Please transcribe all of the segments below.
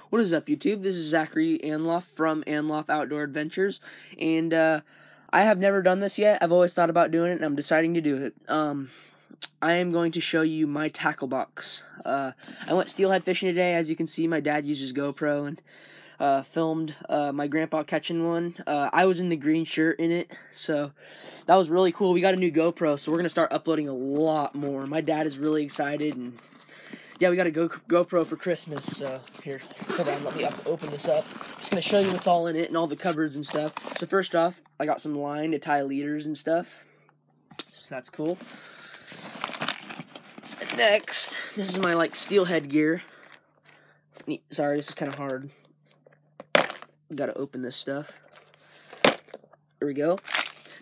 What is up, YouTube? This is Zachary from Anloff Outdoor Adventures, and I have never done this yet. I've always thought about doing it, and I'm deciding to do it. I am going to show you my tackle box. I went steelhead fishing today. As you can see, my dad uses GoPro and filmed my grandpa catching one. I was in the green shirt in it, so that was really cool. We got a new GoPro, so we're going to start uploading a lot more. My dad is really excited, and yeah, we got a GoPro for Christmas, so here, hold on, let me open this up. I'm just going to show you what's all in it and all the cupboards and stuff. So first off, I got some line to tie leaders and stuff, so that's cool. And next, this is my, steelhead gear. Sorry, this is kind of hard. Got to open this stuff. There we go.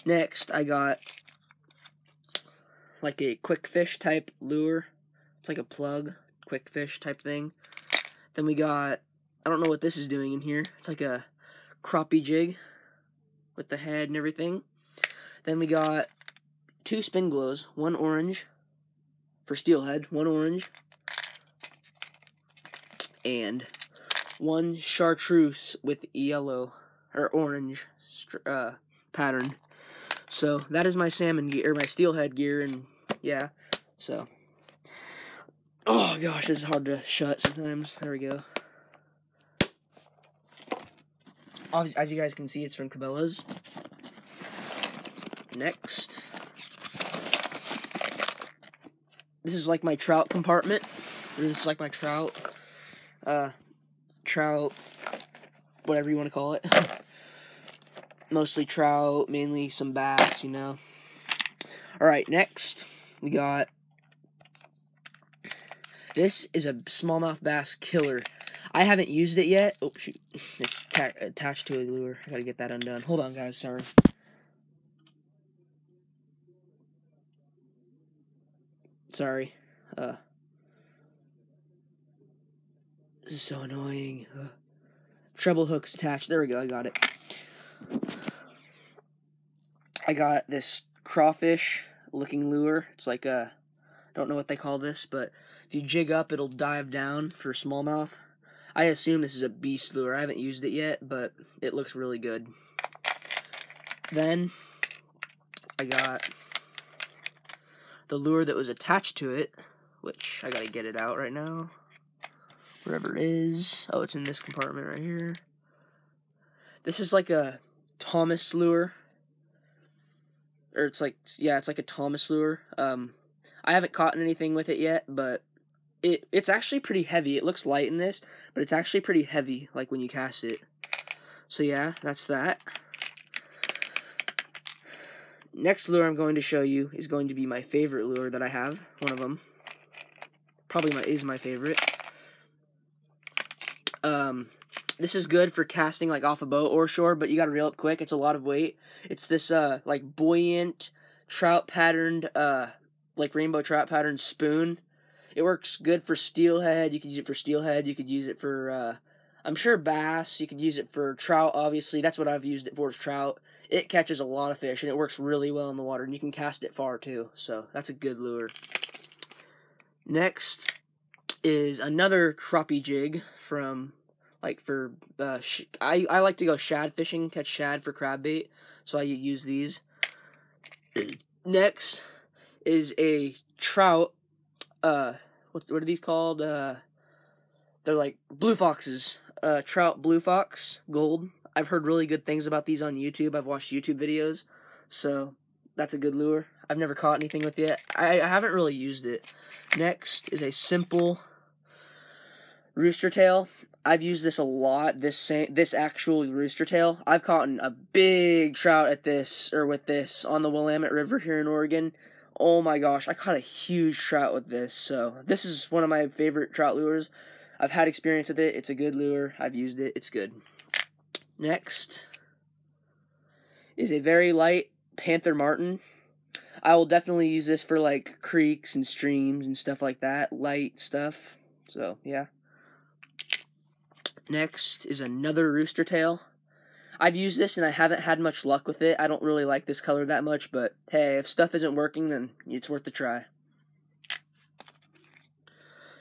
Next, I got, a quick fish type lure. It's like a plug. Quick fish type thing. Then we got, I don't know what this is doing in here. It's like a crappie jig with the head and everything. Then we got 2 spin glows, one orange for steelhead, one orange, and one chartreuse with yellow or orange pattern. So that is my salmon gear, or my steelhead gear, and yeah, so. Oh gosh, this is hard to shut sometimes. There we go. As you guys can see, it's from Cabela's. Next. This is like my trout compartment. This is like my trout, whatever you want to call it. Mostly trout, mainly some bass, you know. Alright, next, we got, this is a smallmouth bass killer. I haven't used it yet. Oh, shoot. It's attached to a lure. I gotta get that undone. Hold on, guys. Sorry. Sorry. This is so annoying. Treble hook's attached. There we go. I got it. I got this crawfish looking lure. It's like a, I don't know what they call this, but if you jig up, it'll dive down for smallmouth. I assume this is a beast lure. I haven't used it yet, but it looks really good. Then I got the lure that was attached to it, which I gotta get it out right now. Wherever it is. Oh, it's in this compartment right here. This is like a Thomas lure. Or it's like, yeah, it's like a Thomas lure. I haven't caught anything with it yet, but it's actually pretty heavy. It looks light in this, but it's actually pretty heavy, like when you cast it. So yeah, that's that. Next lure I'm going to show you is going to be my favorite lure that I have. One of them. Probably is my favorite. This is good for casting like off a boat or shore, but you gotta reel it quick. It's a lot of weight. It's this like buoyant trout patterned like rainbow trout patterned spoon. It works good for steelhead. You could use it for steelhead. You could use it for I'm sure bass. You could use it for trout, obviously. That's what I've used it for, is trout. It catches a lot of fish and it works really well in the water, and you can cast it far too. So that's a good lure. Next is another crappie jig from I like to go shad fishing, catch shad for crab bait, so I use these. Next is a trout, what are these called? They're like blue foxes, trout blue fox gold. I've heard really good things about these on YouTube. I've watched YouTube videos, so that's a good lure. I've never caught anything with it yet. I haven't really used it. Next is a simple rooster tail. I've used this a lot, this actual rooster tail. I've caught a big trout with this on the Willamette River here in Oregon. Oh my gosh, I caught a huge trout with this. So this is one of my favorite trout lures. I've had experience with it. It's a good lure. I've used it. It's good. Next is a very light Panther Martin. I will definitely use this for like creeks and streams and stuff like that. Light stuff. So yeah. Next is another rooster tail. I've used this and I haven't had much luck with it. I don't really like this color that much, but hey, if stuff isn't working, then it's worth a try.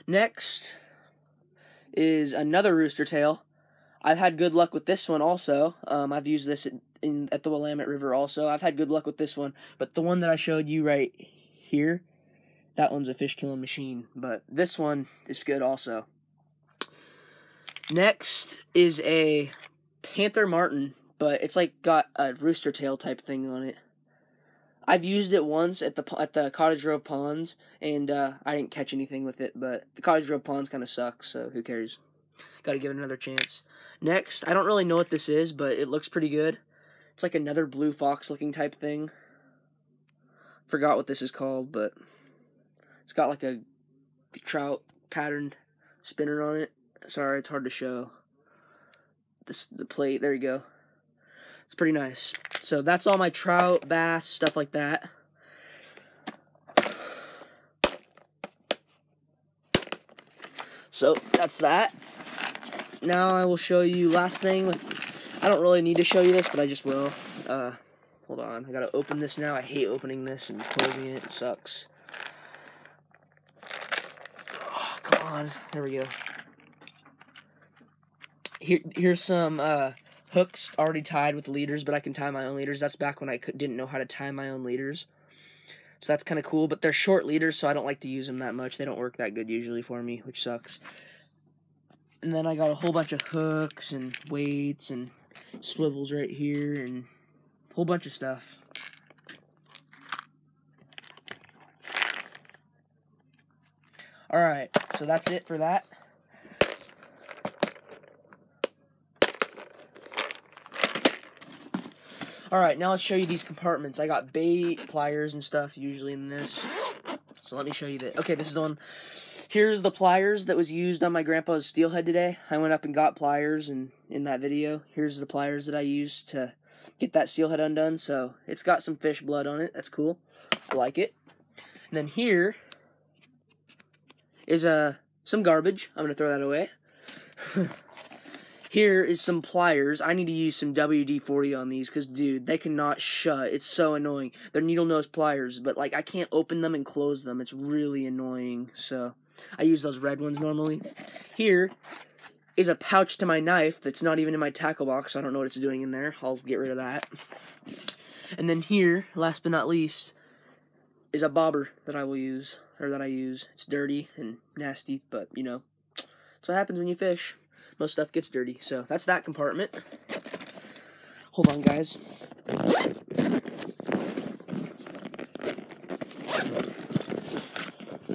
Next is another rooster tail. I've had good luck with this one also. I've used this at the Willamette River also. I've had good luck with this one, but the one that I showed you right here, that one's a fish killing machine, but this one is good also. Next is a Panther Martin, but it's like got a rooster tail type thing on it. I've used it once at the Cottage Grove Ponds, and I didn't catch anything with it, but the Cottage Grove Ponds kind of sucks, so who cares? Gotta give it another chance. Next, I don't really know what this is, but it looks pretty good. It's like another blue fox looking type thing. Forgot what this is called, but it's got like a trout patterned spinner on it. Sorry, it's hard to show. The plate, there you go. It's pretty nice. So that's all my trout, bass, stuff like that. So that's that. Now I will show you last thing. I don't really need to show you this, but I just will. Hold on, I gotta open this now. I hate opening this and closing it. It sucks. Oh, come on, there we go. Here's some hooks already tied with leaders, but I can tie my own leaders. That's back when I didn't know how to tie my own leaders. So that's kind of cool, but they're short leaders, so I don't like to use them that much. They don't work that good usually for me, which sucks. And then I got a whole bunch of hooks and weights and swivels right here and a whole bunch of stuff. Alright, so that's it for that. Alright, now let's show you these compartments. I got bait, pliers, and stuff usually in this. So let me show you that. Okay, this is the one. Here's the pliers that was used on my grandpa's steelhead today. I went up and got pliers in that video. Here's the pliers that I used to get that steelhead undone. So it's got some fish blood on it. That's cool. I like it. And then here is some garbage. I'm going to throw that away. Here is some pliers. I need to use some WD-40 on these because, dude, they cannot shut. It's so annoying. They're needle nose pliers, but, like, I can't open them and close them. It's really annoying, so I use those red ones normally. Here is a pouch to my knife that's not even in my tackle box, so I don't know what it's doing in there. I'll get rid of that. And then here, last but not least, is a bobber that I will use, or that I use. It's dirty and nasty, but, you know, that's what happens when you fish. Most stuff gets dirty, so that's that compartment. Hold on, guys.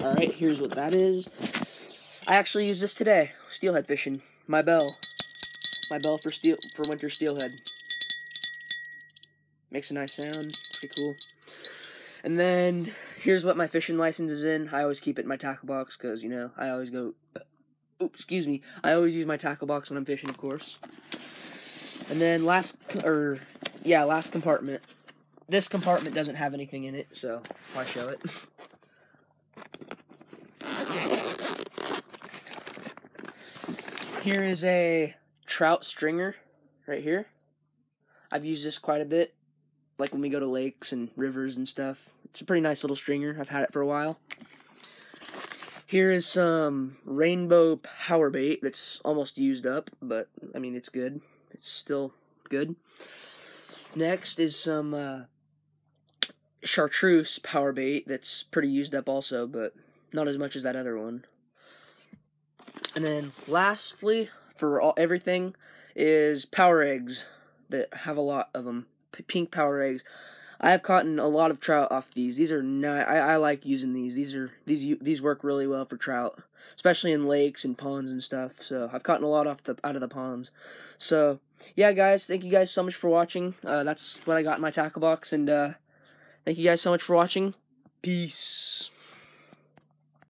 Alright, here's what that is. I actually used this today, steelhead fishing. My bell. My bell for winter steelhead. Makes a nice sound, pretty cool. And then, here's what my fishing license is in. I always keep it in my tackle box, because, you know, I always go... Oops, excuse me. I always use my tackle box when I'm fishing, of course. And then last compartment. This compartment doesn't have anything in it, so why show it? Here is a trout stringer right here. I've used this quite a bit, like when we go to lakes and rivers and stuff. It's a pretty nice little stringer. I've had it for a while. Here is some rainbow power bait that's almost used up, but, I mean, it's good. It's still good. Next is some chartreuse power bait that's pretty used up also, but not as much as that other one. And then, lastly, for everything, is power eggs that have a lot of them. Pink power eggs. I have caught a lot of trout off these. These are not. I like using these. These work really well for trout, especially in lakes and ponds and stuff. So I've caught a lot out of the ponds. So yeah, guys, thank you guys so much for watching. That's what I got in my tackle box, and thank you guys so much for watching. Peace.